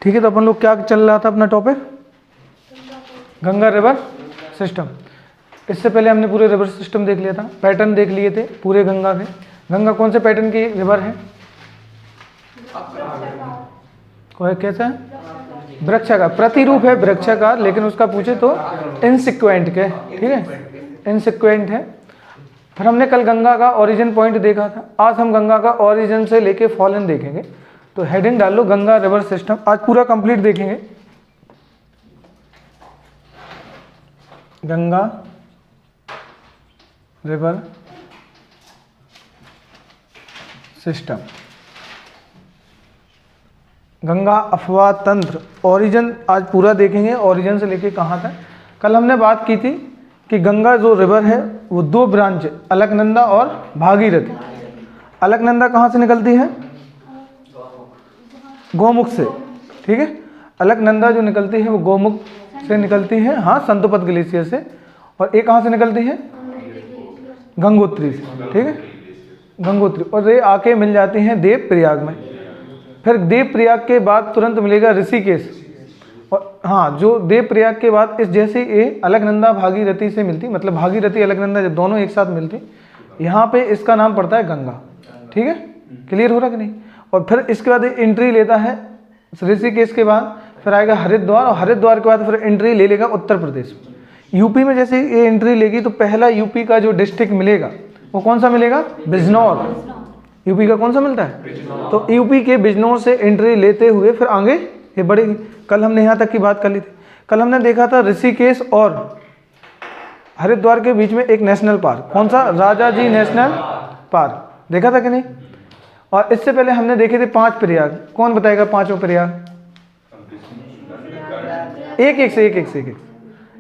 ठीक है, तो अपन लोग क्या चल रहा था अपना टॉपिक, गंगा रिवर सिस्टम। इससे पहले हमने पूरे रिवर सिस्टम देख लिया था, पैटर्न देख लिए थे पूरे गंगा के। गंगा कौन से पैटर्न की रिवर है? कोई कैसा है? वृक्षाकार, प्रतिरूप है वृक्षाकार, लेकिन उसका पूछे तो इनसिक्वेंट के, ठीक है, इनसिक्वेंट है। फिर हमने कल गंगा का ओरिजिन पॉइंट देखा था, आज हम गंगा का ओरिजिन से लेके फॉलन देखेंगे। तो हेडिंग डाल लो गंगा रिवर सिस्टम, आज पूरा कंप्लीट देखेंगे। गंगा रिवर सिस्टम, गंगा अफवाह तंत्र, ओरिजिन आज पूरा देखेंगे, ओरिजिन से लेके कहाँ तक। कल हमने बात की थी कि गंगा जो रिवर है वो दो ब्रांच, अलकनंदा और भागीरथी। अलकनंदा कहाँ से निकलती है? गोमुख से, ठीक है। अलकनंदा जो निकलती है वो गोमुख से निकलती है, हाँ, संतोपत ग्लेशियर से। और एक कहाँ से निकलती है? गंगोत्री से, ठीक है, गंगोत्री। और ये आके मिल जाती हैं देव प्रयाग में। फिर देव प्रयाग के बाद तुरंत मिलेगा ऋषिकेश। और हाँ, जो देव प्रयाग के बाद इस जैसे ये अलकनंदा भागीरथी से मिलती, मतलब भागीरथी अलकनंदा जब दोनों एक साथ मिलती, यहाँ पे इसका नाम पड़ता है गंगा, ठीक है। क्लियर हो रहा कि नहीं? और फिर इसके बाद एंट्री लेता है ऋषिकेश के बाद, फिर आएगा हरिद्वार, और हरिद्वार के बाद फिर एंट्री ले लेगा उत्तर प्रदेश। यूपी में जैसे ये एंट्री लेगी तो पहला यूपी का जो डिस्ट्रिक्ट मिलेगा वो कौन सा मिलेगा? बिजनौर। यूपी का कौन सा मिलता है? तो यूपी के बिजनौर से एंट्री लेते हुए फिर आगे ये बढ़ेगी। कल हमने यहाँ तक की बात कर ली थी। कल हमने देखा था ऋषिकेश और हरिद्वार के बीच में एक नेशनल पार्क, कौन सा? राजा जी नेशनल पार्क, देखा था कि नहीं? और इससे पहले हमने देखे थे 5 प्रयाग। कौन बताएगा 5 प्रयाग?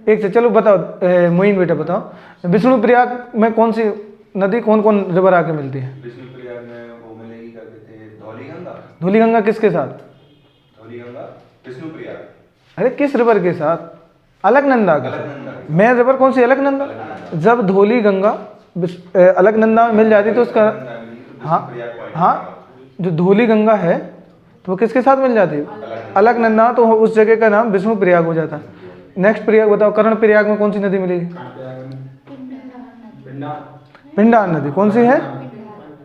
एक से चलो बताओ, मोइन बेटा बताओ। विष्णु प्रयाग में कौन सी नदी, कौन कौन रिवर आके मिलती है? विष्णु प्रयाग में वो मिलेगी, क्या कहते हैं, धौली गंगा। धौली गंगा किसके साथ? धौली गंगा विष्णु प्रयाग। अरे किस रिवर के साथ? अलकनंदा के साथ। मेन रिवर कौन सी? अलकनंदा। जब धौली गंगा अलकनंदा में मिल जाती तो उसका, हाँ, जो धौली गंगा है तो वो किसके साथ मिल जाती है? अलकनंदा। तो उस जगह का नाम विष्णु प्रयाग हो जाता है। नेक्स्ट प्रयाग बताओ, कर्ण प्रयाग में कौन सी नदी मिलेगी? पिंडार नदी। कौन सी है?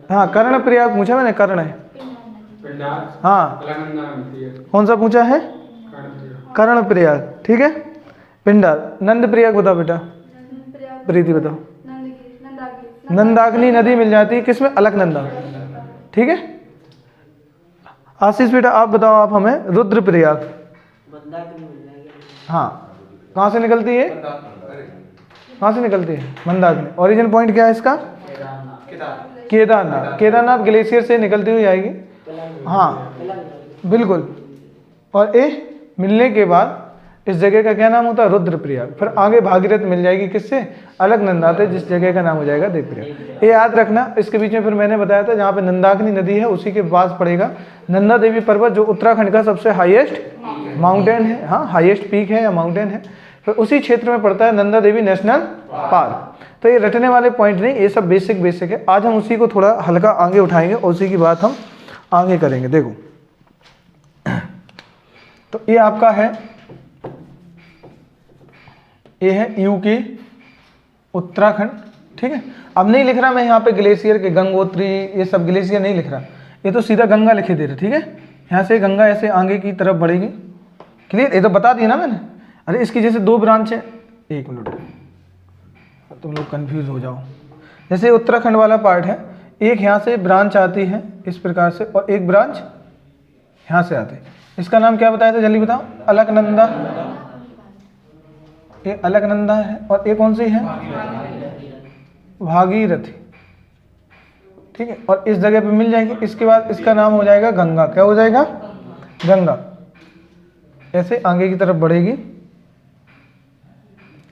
हाँ, कर्ण प्रयाग पूछा मैंने, कर्ण है, हाँ। कौन सा पूछा है? कर्ण प्रयाग, ठीक है। पिंडार। नंद प्रयाग बताओ बेटा, प्रीति बताओ। नंदाग्नि नदी मिल जाती है किसमें? अलकनंदा, ठीक है। आशीष बेटा आप बताओ, आप हमें रुद्र प्रयाग, हाँ, कहाँ से निकलती है? कहाँ से निकलती है? मंदाकिनी। ओरिजिन पॉइंट क्या है इसका? केदारनाथ। केदारनाथ ग्लेशियर से निकलती हुई आएगी, हाँ बिल्कुल। और ये मिलने के बाद इस जगह का क्या नाम होता है? रुद्रप्रयाग। फिर आगे भागीरथ मिल जाएगी किससे? अलकनंदा से, जिस जगह का नाम हो जाएगा देवप्रयाग। ये याद रखना। इसके बीच में फिर मैंने बताया था जहाँ पे नंदाकिनी नदी है उसी के पास पड़ेगा नंदा देवी पर्वत, जो उत्तराखंड का सबसे हाईएस्ट माउंटेन है, हाँ, हाईएस्ट पीक है या माउंटेन है। फिर उसी क्षेत्र में पड़ता है नंदा देवी नेशनल पार्क। तो ये रटने वाले पॉइंट नहीं, ये सब बेसिक है। आज हम उसी को थोड़ा हल्का आगे उठाएंगे, उसी की बात हम आगे करेंगे। देखो, तो ये आपका है, ये है यूके उत्तराखंड, ठीक है। अब नहीं लिख रहा मैं यहाँ पे ग्लेशियर के, गंगोत्री, ये सब ग्लेशियर नहीं लिख रहा, ये तो सीधा गंगा लिखे दे रहे, ठीक है। यहाँ से गंगा ऐसे आगे की तरफ बढ़ेगी। क्लियर? ये तो बता दिया ना मैंने। अरे इसकी जैसे 2 ब्रांच है, एक मिनट, तुम लोग कंफ्यूज हो जाओ। जैसे उत्तराखंड वाला पार्ट है, एक यहाँ से ब्रांच आती है इस प्रकार से, और एक ब्रांच यहाँ से आती है। इसका नाम क्या बताया था, जल्दी बताओ? अलकनंदा। ये अलकनंदा है, और ये कौन सी है? भागीरथी, ठीक है। और इस जगह पे मिल जाएगी। इसके बाद इसका नाम हो जाएगा गंगा। क्या हो जाएगा? गंगा। ऐसे आगे की तरफ बढ़ेगी।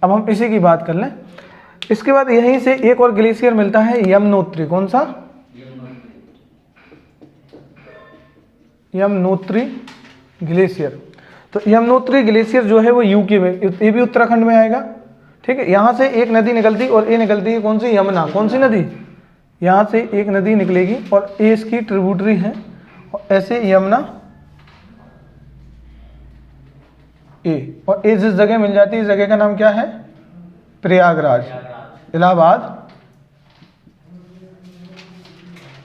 अब हम इसी की बात कर लें। इसके बाद यहीं से एक और ग्लेशियर मिलता है, यमुनोत्री। कौन सा? यमुनोत्री ग्लेशियर। तो यमुनोत्री ग्लेशियर जो है वो यूके में, ये भी उत्तराखंड में आएगा, ठीक है। यहाँ से एक नदी निकलती और ये निकलती है कौन सी? यमुना। कौन सी नदी? यहाँ से एक नदी निकलेगी और ये इसकी ट्रिब्यूटरी है, और ऐसे यमुना ए, और ए जिस जगह मिल जाती है इस जगह का नाम क्या है? प्रयागराज, इलाहाबाद।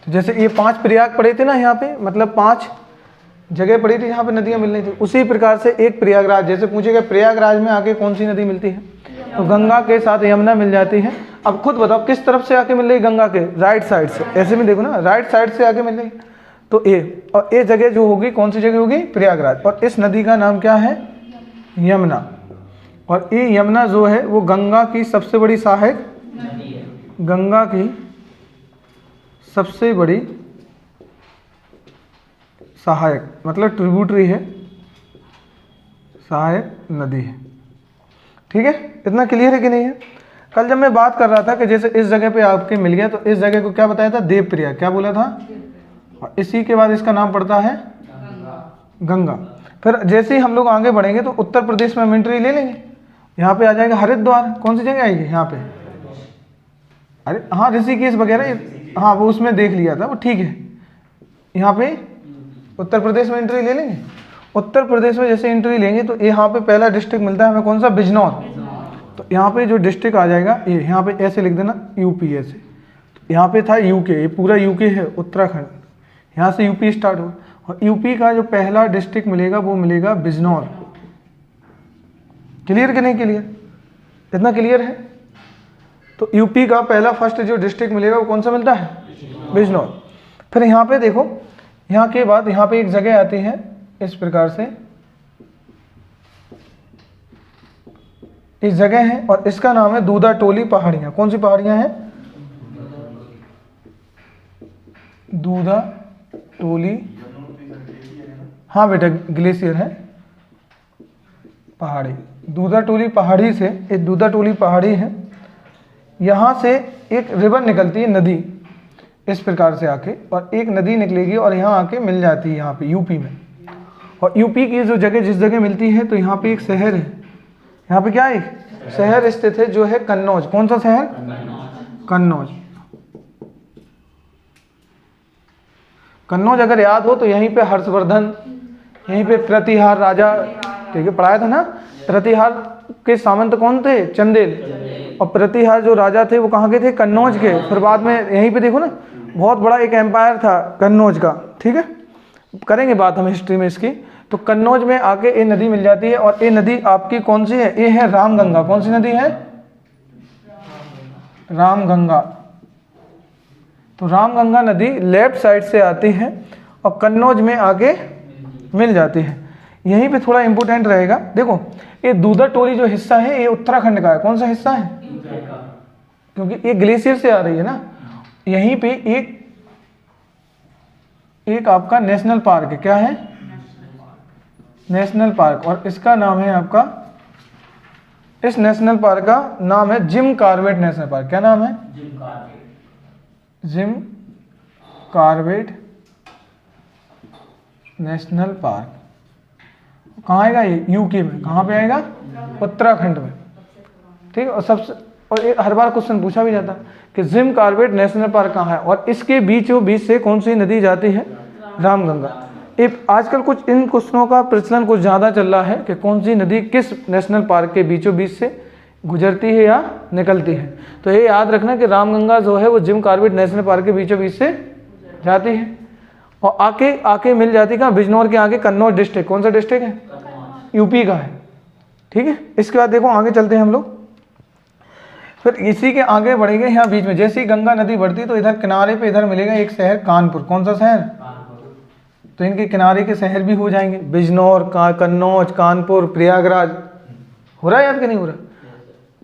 तो जैसे ये 5 प्रयाग पड़े थे ना यहाँ पे, मतलब 5 जगह पड़ी थी जहाँ पे नदियाँ मिल रही थी, उसी प्रकार से एक प्रयागराज, जैसे पूछेगा प्रयागराज में आके कौन सी नदी मिलती है, तो गंगा के साथ यमुना मिल जाती है। अब खुद बताओ किस तरफ से आके मिल रही है? गंगा के राइट साइड से, ऐसे में देखो ना, राइट साइड से आके मिल रही है, तो ए, और ए जगह जो होगी कौन सी जगह होगी? प्रयागराज। और इस नदी का नाम क्या है? यमुना। और ये यमुना जो है वो गंगा की सबसे बड़ी सहायक नदी है। गंगा की सबसे बड़ी सहायक मतलब ट्रिब्यूटरी है, सहायक नदी है। ठीक है, इतना क्लियर है कि नहीं है? कल जब मैं बात कर रहा था कि जैसे इस जगह पे आपके मिल गया, तो इस जगह को क्या बताया था? देवप्रयाग। क्या बोला था? और इसी के बाद इसका नाम पड़ता है गंगा। फिर जैसे ही हम लोग आगे बढ़ेंगे तो उत्तर प्रदेश में हम एंट्री ले लेंगे, यहाँ पे आ जाएगा हरिद्वार। कौन सी जगह आएगी यहाँ पे? अरे हाँ, ऋषिकेश वगैरह, हाँ वो उसमें देख लिया था, वो ठीक है। यहाँ पे उत्तर प्रदेश में एंट्री ले लेंगे। उत्तर प्रदेश में जैसे एंट्री लेंगे तो यहाँ पे पहला डिस्ट्रिक्ट मिलता है हमें, कौन सा? बिजनौर। तो यहाँ पे जो डिस्ट्रिक्ट आ जाएगा ये, यहाँ पे ऐसे लिख देना यूपी ऐसे। तो यहाँ पे था यूके, ये पूरा यूके है, उत्तराखंड, यहाँ से यूपी स्टार्ट हुआ। और यूपी का जो पहला डिस्ट्रिक्ट मिलेगा वो मिलेगा बिजनौर। क्लियर कि नहीं क्लियर? इतना क्लियर है? तो यूपी का पहला फर्स्ट जो डिस्ट्रिक्ट मिलेगा वो कौन सा मिलता है? बिजनौर। फिर यहाँ पे देखो, यहाँ के बाद यहाँ पे एक जगह आती है इस प्रकार से, इस जगह है और इसका नाम है दूधा टोली पहाड़ियाँ। कौन सी पहाड़ियाँ हैं? दूधा टोली, हाँ बेटा ग्लेशियर है, पहाड़ी। दूधा टोली पहाड़ी से, एक दूधा टोली पहाड़ी है, यहाँ से एक रिवर निकलती है, नदी, इस प्रकार से आके, और एक नदी निकलेगी और यहाँ आके मिल जाती है यहाँ पे यूपी में। और यूपी की जो जगह, जिस जगह मिलती है, तो यहाँ पे एक शहर है, यहाँ पे क्या है? एक शहर स्थित है जो है कन्नौज। कौन सा शहर? कन्नौज। कन्नौज अगर याद हो तो यहीं पे हर्षवर्धन, यहीं पे प्रतिहार राजा, ठीक है पढ़ाया था ना? प्रतिहार के सामंत कौन थे? चंदेल। और प्रतिहार जो राजा थे वो कहाँ के थे? कन्नौज के। फिर बाद में यहीं पे देखो ना, बहुत बड़ा एक एम्पायर था कन्नौज का। ठीक है, करेंगे बात हम हिस्ट्री में इसकी। तो कन्नौज में आके ये नदी मिल जाती है, और ये नदी आपकी कौन सी है? ये है रामगंगा। कौन सी नदी है? रामगंगा। तो रामगंगा नदी लेफ्ट साइड से आती है और कन्नौज में आके मिल जाती है। यहीं पे थोड़ा इंपॉर्टेंट रहेगा, देखो ये दूधा टोली जो हिस्सा है ये उत्तराखंड का है। कौन सा हिस्सा है? क्योंकि ये ग्लेशियर से आ रही है ना। यहीं पे एक आपका नेशनल पार्क है। क्या है? National park. और इसका नाम है आपका, इस नेशनल पार्क का नाम है जिम कॉर्बेट नेशनल पार्क। क्या नाम है? Jim Corbett national park. कहाँ आएगा ये? यूके में। कहाँ पे आएगा? उत्तराखंड में। ठीक है, और सबसे, और एक हर बार क्वेश्चन पूछा भी जाता है कि जिम कॉर्बेट नेशनल पार्क कहाँ है, और इसके बीचों बीच से कौन सी नदी जाती है? रामगंगा। एक आजकल कुछ इन क्वेश्चनों का प्रचलन कुछ ज़्यादा चल रहा है कि कौन सी नदी किस नेशनल पार्क के बीचों बीच से गुजरती है या निकलती है। तो ये याद रखना कि रामगंगा जो है वो जिम कॉर्बेट नेशनल पार्क के बीचों बीच से जाती है और आके मिल जाती है कहाँ? बिजनौर के आगे कन्नौज डिस्ट्रिक्ट। कौन सा डिस्ट्रिक्ट है? यूपी का है। ठीक है, इसके बाद देखो आगे चलते हैं हम लोग। फिर इसी के आगे बढ़ेंगे, यहाँ बीच में जैसे ही गंगा नदी बढ़ती है तो इधर किनारे पे इधर मिलेगा एक शहर कानपुर। कौन सा शहर? तो इनके किनारे के शहर भी हो जाएंगे, बिजनौर, कन्नौज, कानपुर, प्रयागराज। हो रहा है याद कि नहीं हो रहा?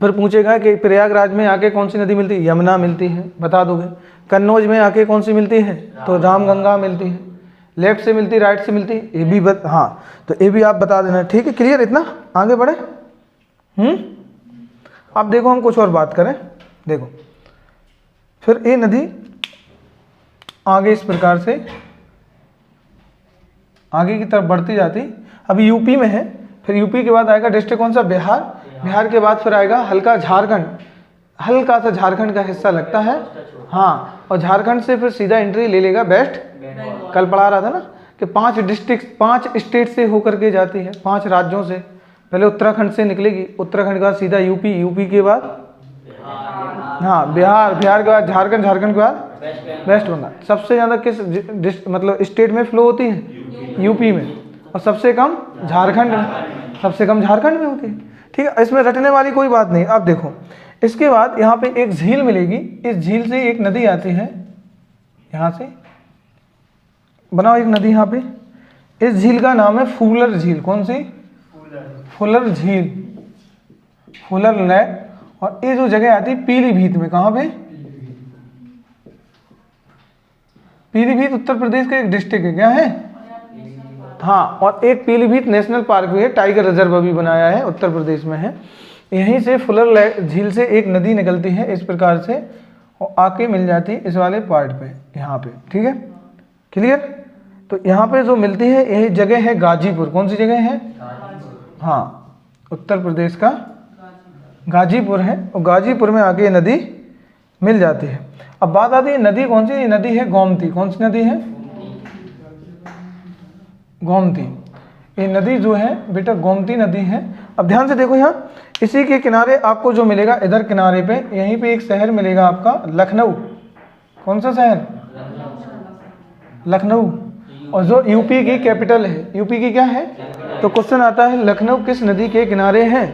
फिर पूछेगा कि प्रयागराज में आके कौन सी नदी मिलती है? यमुना मिलती है, बता दोगे। कन्नौज में आके कौन सी मिलती है? तो रामगंगा मिलती है। लेफ्ट से मिलती, राइट से मिलती, ये भी हाँ, तो ये भी आप बता देना। ठीक है, क्लियर? इतना आगे बढ़े। अब देखो हम कुछ और बात करें। देखो फिर ये नदी आगे इस प्रकार से आगे की तरफ बढ़ती जाती। अभी यूपी में है, फिर यूपी के बाद आएगा डिस्ट्रिक्ट कौन सा? बिहार। बिहार के बाद फिर आएगा हल्का झारखंड, हल्का सा झारखंड का हिस्सा लगता है, हाँ। और झारखंड से फिर सीधा एंट्री ले लेगा वेस्ट। कल पढ़ा रहा था ना कि 5 डिस्ट्रिक्ट 5 स्टेट से होकर के जाती है, 5 राज्यों से। पहले उत्तराखंड से निकलेगी, उत्तराखंड के बाद सीधा यूपी, यूपी के बाद हाँ बिहार, बिहार के बाद झारखंड, झारखंड के बाद वेस्ट बंगाल। सबसे ज़्यादा किस मतलब स्टेट में फ्लो होती है? यूपी में, और सबसे कम झारखंड में, सबसे कम झारखंड में होती है। ठीक है, इसमें रटने वाली कोई बात नहीं। अब देखो इसके बाद यहाँ पे एक झील मिलेगी, इस झील से एक नदी आती है, यहाँ से बनाओ एक नदी यहाँ पे। इस झील का नाम है फूलर झील। कौन सी? फूलर झील, फूलर लेक। और ये जो जगह आती है पीलीभीत में, कहाँ पे? पीलीभीत उत्तर प्रदेश का एक डिस्ट्रिक्ट है, क्या है? हाँ, और एक पीलीभीत नेशनल पार्क भी है, टाइगर रिजर्व अभी बनाया है, उत्तर प्रदेश में है। यहीं से फुलर झील से एक नदी निकलती है इस प्रकार से, और आके मिल जाती है इस वाले पार्ट पे, यहाँ पे। ठीक है, क्लियर? तो यहाँ पे जो मिलती है यही जगह है गाजीपुर। कौन सी जगह है? हाँ, उत्तर प्रदेश का गाजीपुर है, और गाजीपुर में आके ये नदी मिल जाती है। अब बात आती है नदी कौन सी? ये नदी है गोमती। कौन सी नदी है? गोमती। ये नदी जो है बेटा गोमती नदी है। अब ध्यान से देखो, यहाँ इसी के किनारे आपको जो मिलेगा, इधर किनारे पे यहीं पे एक शहर मिलेगा आपका, लखनऊ। कौन सा शहर? लखनऊ। और जो यूपी की कैपिटल है, यूपी की क्या है? तो क्वेश्चन आता है लखनऊ किस नदी के किनारे है?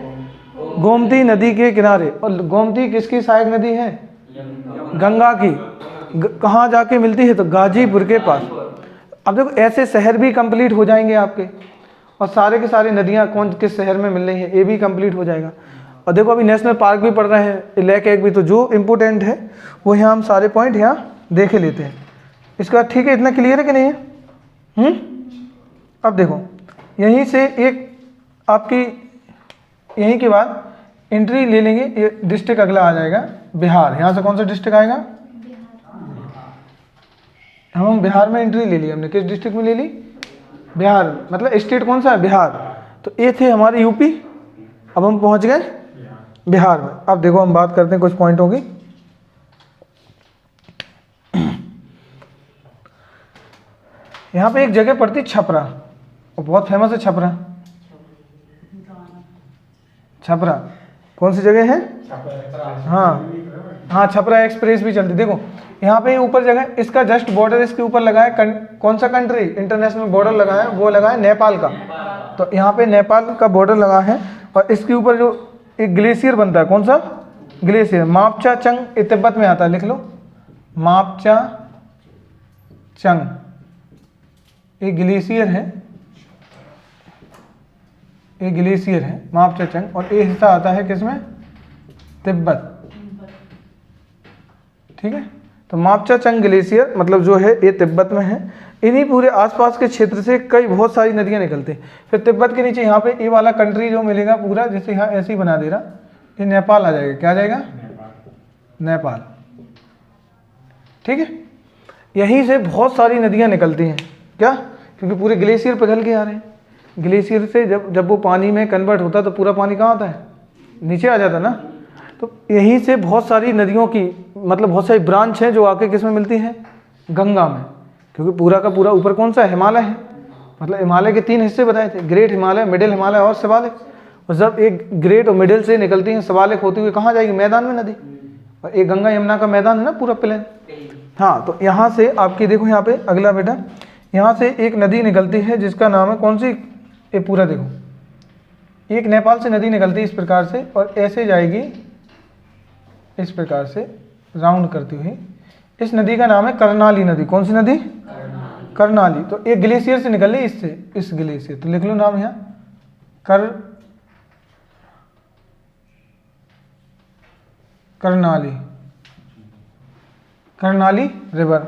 गोमती नदी के किनारे। और गोमती किसकी सहायक नदी है? गंगा की। कहाँ जाके मिलती है? तो गाजीपुर के पास। अब देखो ऐसे शहर भी कंप्लीट हो जाएंगे आपके, और सारे के सारे नदियाँ कौन किस शहर में मिल रही है ये भी कंप्लीट हो जाएगा। और देखो अभी नेशनल पार्क भी पढ़ रहे हैं, लेक एक भी, तो जो इम्पोर्टेंट है वो यहाँ हम सारे पॉइंट यहाँ देख लेते हैं। इसका ठीक है, इतना क्लियर है कि नहीं है? अब देखो यहीं से एक आपकी, यहीं के बाद एंट्री ले लेंगे, ये डिस्ट्रिक्ट अगला आ जाएगा बिहार। यहाँ से कौन सा डिस्ट्रिक्ट आएगा? हम बिहार में एंट्री ले ली हमने। किस डिस्ट्रिक्ट में ले ली? बिहार। मतलब स्टेट कौन सा है? बिहार। तो ये थे हमारे यूपी, अब हम पहुंच गए बिहार में। अब देखो हम बात करते हैं कुछ पॉइंटों की। यहाँ पे एक जगह पड़ती छपरा, और बहुत फेमस है छपरा। छपरा कौन सी जगह है? हाँ हाँ, छपरा एक्सप्रेस भी चलती। देखो यहाँ पे ऊपर जगह, इसका जस्ट बॉर्डर इसके ऊपर लगा है, कौन सा कंट्री इंटरनेशनल बॉर्डर लगा है? वो लगा है नेपाल का। तो यहाँ पे नेपाल का बॉर्डर लगा है, और इसके ऊपर जो एक ग्लेशियर बनता है, कौन सा ग्लेशियर? मापचा चंग, ये तिब्बत में आता है, लिख लो मापचा चंग, ये ग्लेशियर है, ये ग्लेशियर है मापचा चंग। और ये हिस्सा आता है किसमें? तिब्बत। ठीक है, तो मापचा चंग ग्लेशियर मतलब जो है ये तिब्बत में है। इन्हीं पूरे आसपास के क्षेत्र से कई बहुत सारी नदियां निकलती हैं। फिर तिब्बत के नीचे यहाँ पे ये वाला कंट्री जो मिलेगा पूरा, जैसे यहाँ ऐसे ही बना दे रहा, ये नेपाल आ जाएगा। क्या आ जाएगा? नेपाल। ठीक है, यहीं से बहुत सारी नदियां निकलती हैं। क्या? क्योंकि पूरे ग्लेशियर पिघल के आ रहे हैं। ग्लेशियर से जब वो पानी में कन्वर्ट होता है तो पूरा पानी कहाँ आता है? नीचे आ जाता है ना। तो यहीं से बहुत सारी नदियों की मतलब बहुत सारी ब्रांच हैं जो आके किस में मिलती हैं? गंगा में। क्योंकि पूरा का पूरा ऊपर कौन सा है? हिमालय है। मतलब हिमालय के 3 हिस्से बताए थे, ग्रेट हिमालय, मिडिल हिमालय और शिवालिक। और जब एक ग्रेट और मिडिल से निकलती हैं शिवालिक होती हुई कहाँ जाएगी? मैदान में नदी। और एक गंगा यमुना का मैदान है ना पूरा प्लेन। हाँ, तो यहाँ से आपकी देखो यहाँ पे अगला बेटा, यहाँ से एक नदी निकलती है जिसका नाम है कौन सी? ये पूरा देखो, एक नेपाल से नदी निकलती है इस प्रकार से, और ऐसे जाएगी इस प्रकार से राउंड करती हुई। इस नदी का नाम है कर्णाली नदी। कौन सी नदी? कर्णाली। तो एक ग्लेशियर से निकल रही इससे, इस ग्लेशियर, तो लिख लो नाम यहाँ कर्णाली, कर्णाली रिवर।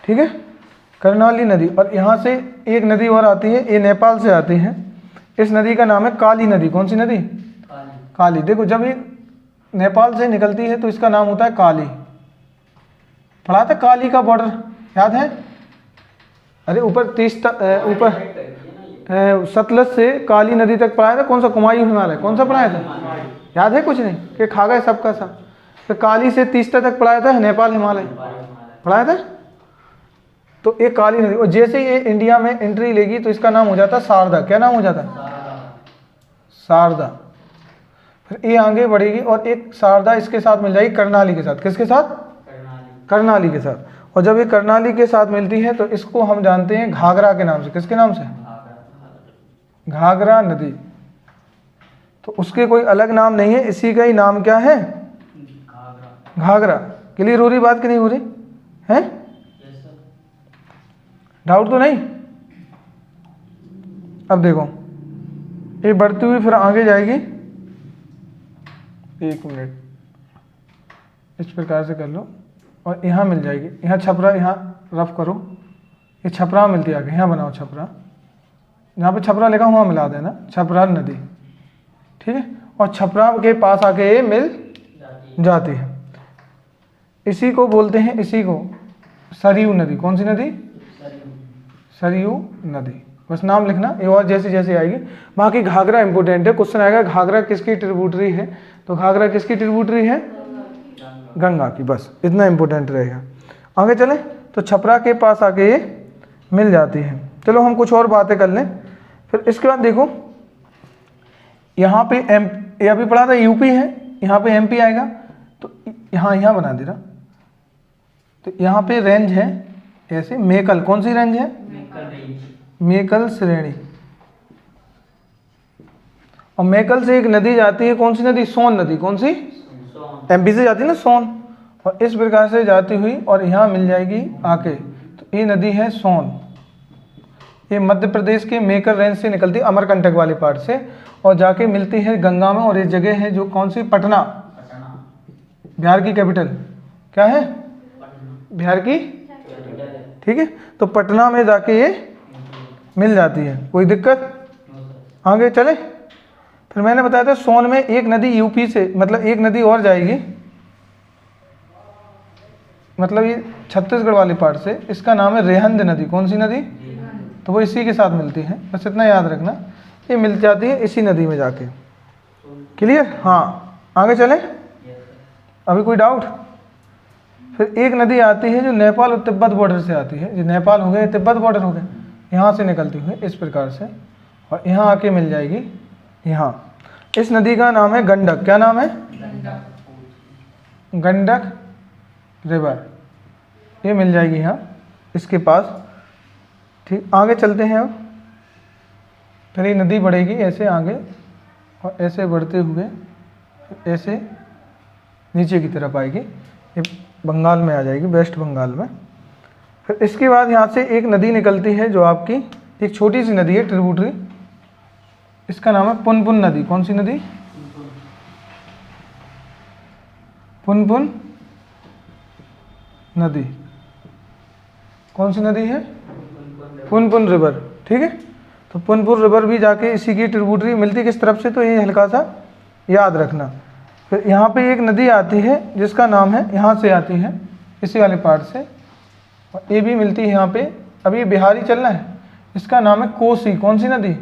ठीक है, कर्णाली नदी। और यहाँ से एक नदी और आती है, ये नेपाल से आती है। इस नदी का नाम है काली नदी। कौन सी नदी? काली। देखो जब ये नेपाल से निकलती है तो इसका नाम होता है काली। पढ़ा था काली का बॉर्डर, याद है? अरे ऊपर ऊपर सतलज से काली नदी तक पढ़ाया था। कौन सा? कुमायूं हिमालय। कौन सा पढ़ाया था? याद है? कुछ नहीं कि खा गए सबका सब। तो काली से तीस्ता तक पढ़ाया था, नेपाल हिमालय पढ़ाया था। तो एक काली नदी, और जैसे ये इंडिया में एंट्री लेगी तो इसका नाम हो जाता है शारदा। क्या नाम हो जाता है? शारदा, फिर ये आगे बढ़ेगी और एक शारदा इसके साथ मिल जाएगी कर्णाली के साथ। किसके साथ? कर्णाली के साथ। और जब ये कर्णाली के साथ मिलती है तो इसको हम जानते हैं घाघरा के नाम से। किसके नाम से? घाघरा नदी। तो उसके कोई अलग नाम नहीं है, इसी का ही नाम क्या है? घाघरा। क्लियर हो रही बात कि नहीं हो रही है? डाउट तो नहीं? अब देखो ये बढ़ती हुई फिर आगे जाएगी, एक मिनट, इस प्रकार से कर लो और यहाँ मिल जाएगी, यहाँ छपरा, यहाँ रफ करो, ये छपरा मिलती है आगे, यहाँ बनाओ छपरा, जहाँ पे छपरा लिखा वहाँ मिला देना, छपरा नदी, ठीक है। और छपरा के पास आके ये मिल जाती है। इसी को बोलते हैं, इसी को सरयू नदी। कौन सी नदी? सरयू नदी। बस नाम लिखना, ये और जैसे जैसे आएगी। बाकी घाघरा इंपॉर्टेंट है, क्वेश्चन आएगा घाघरा किसकी ट्रिब्यूटरी है, तो घाघरा किसकी ट्रिब्यूटरी है? गंगा की। बस इतना इंपॉर्टेंट रहेगा। आगे चलें तो छपरा के पास आके ये मिल जाती है। चलो हम कुछ और बातें कर लें। फिर इसके बाद देखो यहाँ पे ये अभी पढ़ा था यूपी है, यहाँ पे एमपी आएगा, तो यहाँ बना दे रहा, तो यहाँ पे रेंज है ऐसे मेकल। कौन सी रेंज है? मेकल श्रेणी। और मेकल से एक नदी जाती है, कौन सी नदी? सोन नदी। कौन सी? एमपी से जाती है ना सोन, और इस प्रकार से जाती हुई और यहाँ मिल जाएगी आके, तो ये नदी है सोन। ये मध्य प्रदेश के मेकल रेंज से निकलती है, अमरकंटक वाले पार्ट से, और जाके मिलती है गंगा में। और ये जगह है जो कौन सी? पटना, बिहार की कैपिटल क्या है? बिहार की, ठीक है। तो पटना में जाके ये मिल जाती है, कोई दिक्कत? आगे चले। फिर मैंने बताया था सोन में एक नदी यूपी से, मतलब एक नदी और जाएगी, मतलब ये छत्तीसगढ़ वाली पार्ट से, इसका नाम है रेहंद नदी। कौन सी नदी? तो वो इसी के साथ मिलती है, बस इतना याद रखना, ये मिल जाती है इसी नदी में जाके। क्लियर? हाँ, आगे चलें। अभी कोई डाउट? फिर एक नदी आती है जो नेपाल और तिब्बत बॉर्डर से आती है, जो नेपाल हो गए, तिब्बत बॉर्डर हो गए, यहाँ से निकलती हुई इस प्रकार से, और यहाँ आके मिल जाएगी यहाँ। इस नदी का नाम है गंडक। क्या नाम है? गंडक रिवर। ये मिल जाएगी यहाँ इसके पास, ठीक। आगे चलते हैं अब। फिर ये नदी बढ़ेगी ऐसे आगे, और ऐसे बढ़ते हुए ऐसे नीचे की तरफ आएगी, ये बंगाल में आ जाएगी, वेस्ट बंगाल में। फिर इसके बाद यहाँ से एक नदी निकलती है जो आपकी एक छोटी सी नदी है ट्रिब्यूटरी, इसका नाम है पुनपुन नदी। कौन सी नदी? पुनपुन नदी। कौन सी नदी है? पुनपुन रिवर, ठीक है। तो पुनपुन रिवर भी जाके इसी की ट्रिब्यूटरी मिलती किस तरफ से, तो ये हल्का सा याद रखना। फिर यहाँ पे एक नदी आती है जिसका नाम है, यहाँ से आती है इसी वाले पार्ट से, और ये भी मिलती है यहाँ पे। अभी बिहारी चलना है, इसका नाम है कोसी। कौन सी नदी?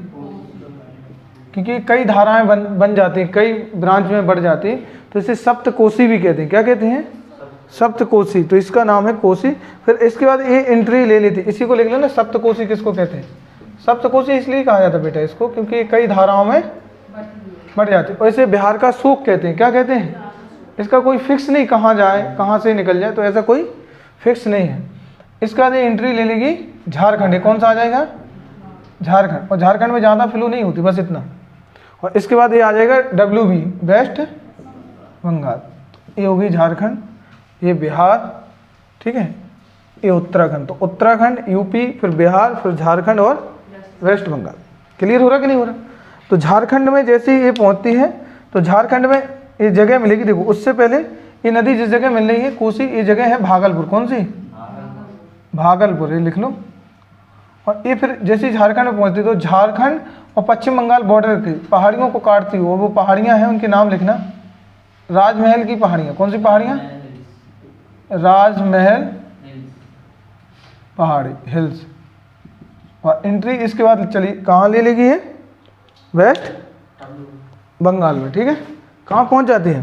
क्योंकि कई धाराएं बन जाती हैं, कई ब्रांच में बढ़ जाती है, तो इसे सप्त कोसी भी कहते हैं। क्या कहते हैं? सप्त कोसी। तो इसका नाम है कोसी। फिर इसके बाद ये एंट्री ले लेती, इसी को लिख लो ना, सप्त कोसी किसको कहते हैं? सप्त कोसी इसलिए कहा जाता है बेटा इसको, क्योंकि कई धाराओं में बढ़ जाती है। और इसे बिहार का सूख कहते हैं। क्या कहते हैं? इसका कोई फिक्स नहीं, कहाँ जाए कहाँ से निकल जाए, तो ऐसा कोई फिक्स नहीं है। इसके बाद ये एंट्री ले लेगी झारखंड। कौन सा आ जाएगा? झारखंड। और झारखंड में ज़्यादा फ्लो नहीं होती, बस इतना। और इसके बाद ये आ जाएगा WB, वेस्ट बंगाल। ये होगी झारखंड, ये बिहार, ठीक है, ये उत्तराखंड। तो उत्तराखंड, यूपी, फिर बिहार, फिर झारखंड और वेस्ट बंगाल। क्लियर हो रहा कि नहीं हो रहा? तो झारखंड में जैसे ही ये पहुंचती है तो झारखंड में ये जगह मिलेगी। देखो उससे पहले ये नदी जिस जगह मिल रही है कोसी, ये जगह है भागलपुर। कौन सी? भागलपुर, ये लिख लो। और ये फिर जैसे ही झारखंड में पहुंचती तो झारखंड और पश्चिम बंगाल बॉर्डर की पहाड़ियों को काटती हुई, वो पहाड़ियाँ हैं उनके नाम लिखना। राजमहल की पहाड़ियाँ। कौन सी पहाड़ियाँ? राजमहल पहाड़ी, हिल्स। और एंट्री इसके बाद चली कहाँ ले लेगी है? वेस्ट बंगाल में, ठीक है। कहाँ पहुँच जाती है?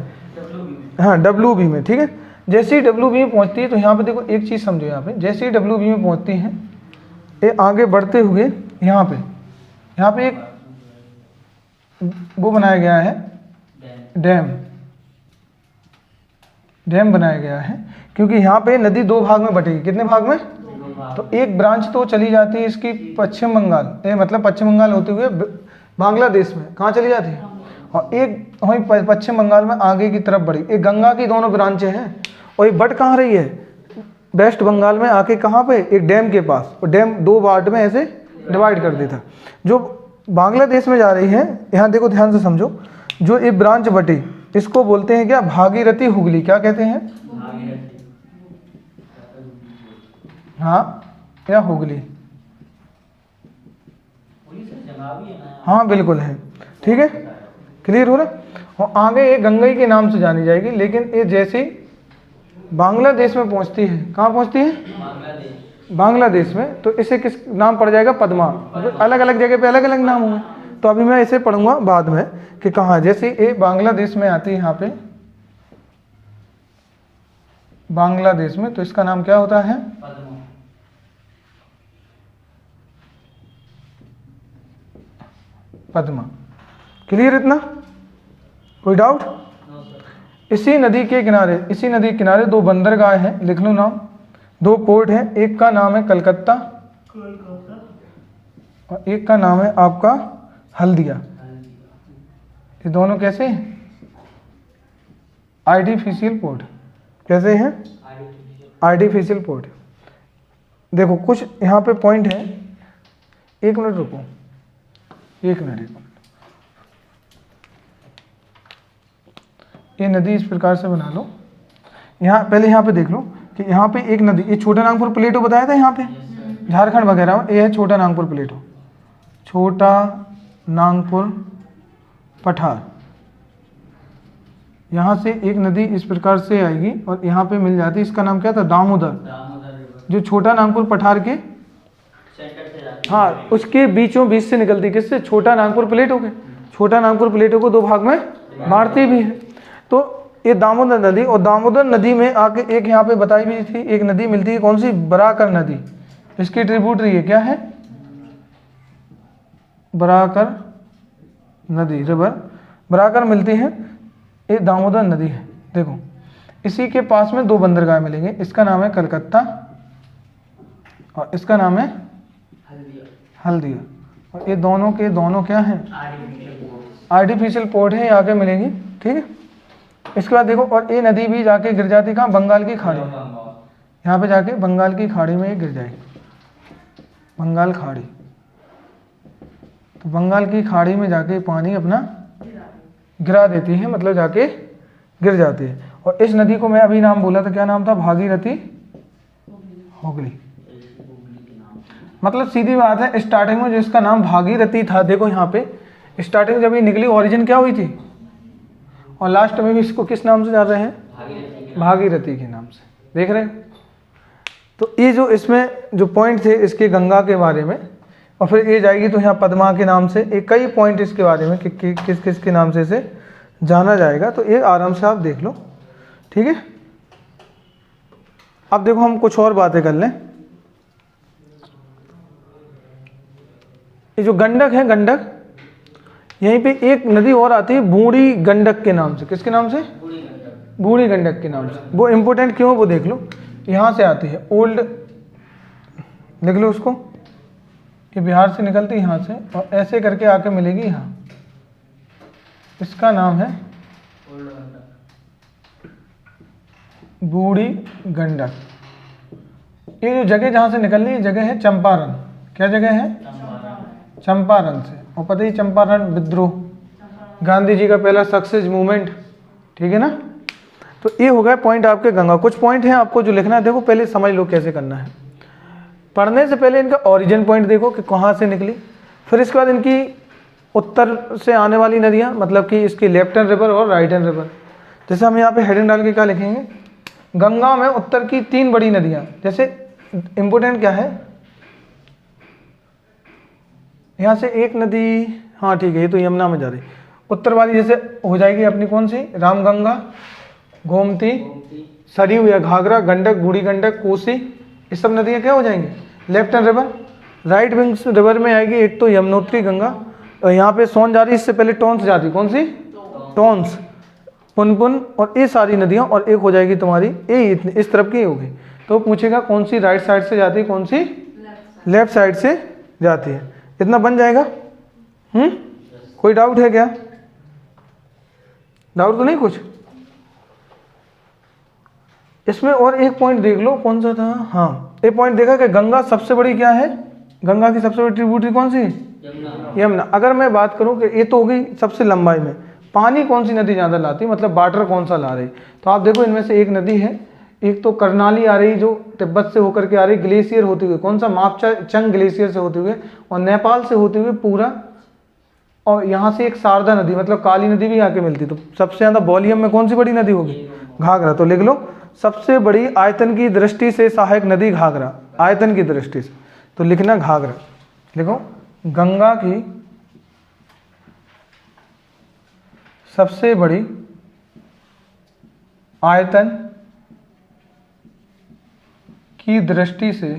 हाँ, WB में, ठीक है। जैसे ही WB में पहुँचती है तो यहाँ पे देखो एक चीज़ समझो, यहाँ पे जैसे ही WB में पहुँचती है ये आगे बढ़ते हुए यहाँ पे एक वो बनाया गया है डैम बनाया गया है, क्योंकि यहाँ पे नदी दो भाग में बटेगी। कितने भाग में? तो एक ब्रांच तो चली जाती है इसकी पश्चिम बंगाल, मतलब पश्चिम बंगाल होते हुए बांग्लादेश में, कहाँ चली जाती है, और एक वहीं पश्चिम बंगाल में आगे की तरफ बढ़ी। एक गंगा की दोनों ब्रांचें हैं, और ये बढ़ कहाँ रही है? वेस्ट बंगाल में आके कहाँ पे? एक डैम के पास। और डैम दो पार्ट में ऐसे डिवाइड कर देता। जो बांग्लादेश में जा रही है, यहाँ देखो ध्यान से समझो, जो ये ब्रांच बटी इसको बोलते हैं क्या? भागीरथी हुगली। क्या कहते हैं? हाँ, या हुगली। हाँ बिल्कुल है, ठीक है, क्लियर हो रहा। और आगे ये गंगई के नाम से जानी जाएगी, लेकिन ये जैसे बांग्लादेश में पहुंचती है, कहाँ पहुंचती है? बांग्लादेश में, तो इसे किस नाम पड़ जाएगा? पद्मा। अलग अलग जगह पे अलग अलग नाम होंगे, तो अभी मैं इसे पढ़ूंगा बाद में कि कहाँ। जैसे ये बांग्लादेश में आती है, यहाँ पे बांग्लादेश में, तो इसका नाम क्या होता है? पद्मा। क्लियर इतना? कोई डाउट? इसी नदी के किनारे दो बंदरगाह हैं, लिख लो नाम। दो पोर्ट हैं, एक का नाम है कलकत्ता और एक का नाम है आपका हल्दिया। ये दोनों कैसे हैं? Artificial port. कैसे हैं? Artificial port. देखो कुछ यहाँ पे पॉइंट है, एक मिनट रुको, एक मिनट। ये नदी इस प्रकार से बना लो। यहाँ पहले यहाँ पे देख लो कि यहाँ पे एक नदी, ये छोटा नागपुर प्लेटो बताया था यहाँ पे झारखंड वगैरह में, ये है छोटा नागपुर प्लेटो, छोटा नागपुर पठार। यहाँ से एक नदी इस प्रकार से आएगी और यहाँ पे मिल जाती है, इसका नाम क्या था? दामोदर। जो छोटा नागपुर पठार के हाँ उसके बीचों बीच से निकलती, किससे? छोटा नागपुर प्लेटो के। छोटा नागपुर प्लेटो को दो भाग में बांटती भी है। तो ये दामोदर नदी, और दामोदर नदी में आके एक यहाँ पे बताई भी थी, एक नदी मिलती है, कौन सी? बराकर नदी। इसकी ट्रिब्यूटरी है, क्या है? बराकर नदी, रिवर बराकर मिलती है, ये दामोदर नदी है। देखो इसी के पास में दो बंदरगाह मिलेंगे, इसका नाम है कलकत्ता और इसका नाम है हल्दिया। और ये दोनों के दोनों क्या हैं? आर्टिफिशियल पोर्ट है, आके मिलेंगी, ठीक है। इसके बाद देखो, और ये नदी भी जाके गिर जाती कहाँ? बंगाल की खाड़ी में। यहाँ पे जाके बंगाल की खाड़ी में ये गिर जाएगी, बंगाल खाड़ी। तो बंगाल की खाड़ी में जाके पानी अपना गिरा देती है, मतलब जाके गिर जाती है। और इस नदी को मैं अभी नाम बोला था, क्या नाम था? भागीरथी हुगली। मतलब सीधी बात है, स्टार्टिंग में जो इसका नाम भागीरथी था, देखो यहाँ पे स्टार्टिंग जब ये निकली ओरिजिन क्या हुई थी, और लास्ट में भी इसको किस नाम से जान रहे हैं? भागीरथी के नाम से। देख रहे हैं? तो ये जो इसमें जो पॉइंट थे इसके गंगा के बारे में, और फिर ये जाएगी तो यहाँ पद्मा के नाम से, एक कई पॉइंट इसके बारे में कि किस किस के नाम से इसे जाना जाएगा। तो ये आराम से आप देख लो, ठीक है। अब देखो हम कुछ और बातें कर लें। ये जो गंडक है, गंडक, यहीं पे एक नदी और आती है बूढ़ी गंडक के नाम से। किसके नाम से? बूढ़ी गंडक के नाम से। वो इम्पोर्टेंट क्यों, वो देख लो। यहाँ से आती है, ओल्ड लिख लो उसको, ये बिहार से निकलती है यहाँ से, और ऐसे करके आके मिलेगी यहाँ। इसका नाम है बूढ़ी गंडक। ये जो जगह जहाँ से निकल रही है जगह है चंपारण। क्या जगह है? चंपारण से। और पता ही चंपारण विद्रोह, गांधी जी का पहला सक्सेस मूवमेंट, ठीक है ना। तो ये हो गया पॉइंट आपके गंगा। कुछ पॉइंट हैं आपको जो लिखना है, देखो पहले समझ लो कैसे करना है। पढ़ने से पहले इनका ओरिजिन पॉइंट देखो कि कहाँ से निकली, फिर इसके बाद इनकी उत्तर से आने वाली नदियाँ, मतलब कि इसकी लेफ्ट हैंड रिवर और राइट हैंड रिवर। जैसे हम यहाँ पे हेडिंग डाल के क्या लिखेंगे? गंगा में उत्तर की 3 बड़ी नदियाँ। जैसे इम्पोर्टेंट क्या है, यहाँ से एक नदी, हाँ ठीक है, ये तो यमुना में जा रही। उत्तर वाली जैसे हो जाएगी अपनी कौन सी? रामगंगा, गोमती, सरयू या घाघरा, गंडक, बूढ़ी गंडक, कोसी, ये सब नदियाँ क्या हो जाएंगी? Left hand river. Right wing river में आएगी एक तो यमुनोत्री गंगा, और यहाँ पे सोन जा रही, इससे पहले टोंस जाती, कौन सी? टोंस, पुनपुन, और ये सारी नदियाँ, और एक हो जाएगी तुम्हारी ये इस तरफ की होगी। तो पूछेगा कौन सी राइट साइड से जाती है, कौन सी लेफ्ट साइड से जाती है। इतना बन जाएगा। कोई डाउट है क्या? डाउट तो नहीं कुछ? इसमें और एक पॉइंट देख लो, कौन सा था? हाँ, एक पॉइंट देखा कि गंगा सबसे बड़ी क्या है? गंगा की सबसे बड़ी ट्रिब्यूटरी कौन सी? यमुना। अगर मैं बात करूं कि ये तो हो गई सबसे लंबाई में, पानी कौन सी नदी ज़्यादा लाती है, मतलब वाटर कौन सा ला रही? तो आप देखो इनमें से एक नदी है, एक तो करनाली आ रही जो तिब्बत से होकर के आ रही, ग्लेशियर होते हुए, कौन सा? मापचा चंग ग्लेशियर से होते हुए, और नेपाल से होते हुए पूरा, और यहाँ से एक शारदा नदी मतलब काली नदी भी आके मिलती। तो सबसे ज़्यादा वॉल्यूम में कौन सी बड़ी नदी होगी? घाघरा। तो लिख लो सबसे बड़ी आयतन की दृष्टि से सहायक नदी घाघरा, आयतन की दृष्टि से, तो लिखना घाघरा। लिखो गंगा की सबसे बड़ी आयतन की दृष्टि से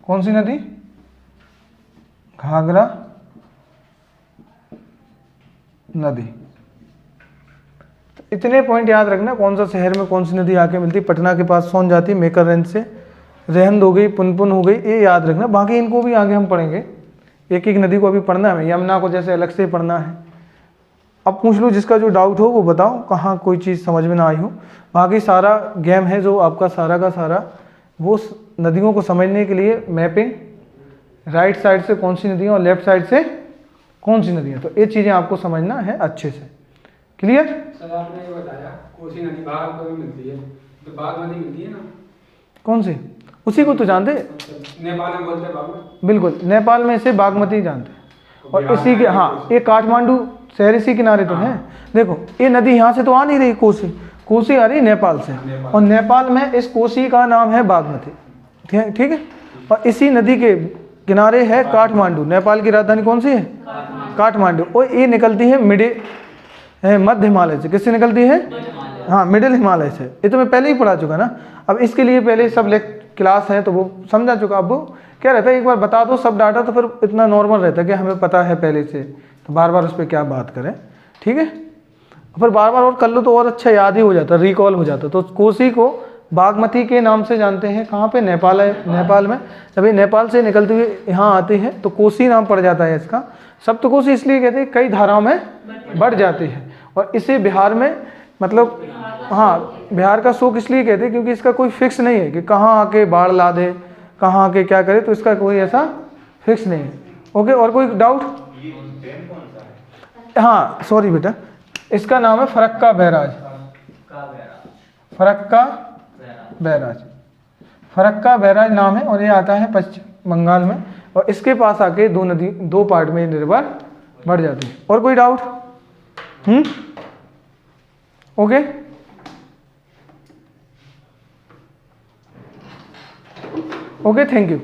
कौन सी नदी? घाघरा नदी। तो इतने पॉइंट याद रखना, कौन सा शहर में कौन सी नदी आके मिलती। पटना के पास सोन जाती है, मेकर रेंज से, रेहंद हो गई, पुनपुन हो गई, ये याद रखना। बाकी इनको भी आगे हम पढ़ेंगे, एक एक नदी को अभी पढ़ना है, यमुना को जैसे अलग से पढ़ना है। अब पूछ लो जिसका जो डाउट हो वो बताओ, कहाँ कोई चीज़ समझ में ना आई हो। बाकी सारा गेम है जो आपका सारा का सारा, वो नदियों को समझने के लिए मैपिंग, राइट साइड से कौन सी नदियाँ और लेफ्ट साइड से कौन सी नदियाँ, तो ये चीज़ें आपको समझना है अच्छे से। क्लियर? सर आपने ये बताया कोसी नदी भागलपुर में मिलती है, तो बागमती मिलती है ना? कौन सी? उसी को तो जानते, नेपाल में बोलते हैं बागमती। बिल्कुल, नेपाल में से बागमती जानते हैं। और इसी के, हाँ, ये काठमांडू शहर इसी किनारे तो है। देखो ये नदी यहाँ से तो आ नहीं रही, कोसी, कोसी आ रही नेपाल से, और नेपाल में इस कोसी का नाम है बागमती। ठीक है। और इसी नदी के किनारे है काठमांडू, नेपाल की राजधानी कौन सी है? काठमांडू। और ये निकलती है मध्य हिमालय से। किससे निकलती है? हाँ, मिडिल हिमालय से। ये तो मैं पहले ही पढ़ा चुका ना। अब इसके लिए पहले सब क्लास है तो वो समझा चुका। अब वो क्या रहता है, एक बार बता दो सब डाटा तो फिर इतना नॉर्मल रहता है कि हमें पता है पहले से, तो बार बार उस पर क्या बात करें। ठीक है, फिर बार बार और कर लो तो और अच्छा याद ही हो जाता, रिकॉल हो जाता। तो कोसी को बागमती के नाम से जानते हैं। कहाँ पे? नेपाल है। नेपाल में जब ये नेपाल से निकलते हुए यहाँ आते हैं तो कोसी नाम पड़ जाता है इसका। सप्तकोशी इसलिए कहते हैं कई धाराओं में बढ़ जाती है। और इसे बिहार में, मतलब हाँ, बिहार का शोक इसलिए कहते हैं क्योंकि इसका कोई फिक्स नहीं है कि कहाँ आके बाढ़ ला दे, कहाँ आके क्या करे, तो इसका कोई ऐसा फिक्स नहीं है। ओके, और कोई डाउट? ये डैम कौन सा है? हाँ सॉरी बेटा, इसका नाम है Farakka barrage. Farakka barrage, Farakka barrage नाम है, और ये आता है पश्चिम बंगाल में। और इसके पास आके दो पार्ट में रिवर बढ़ जाती है। और कोई doubt? Okay, okay, thank you.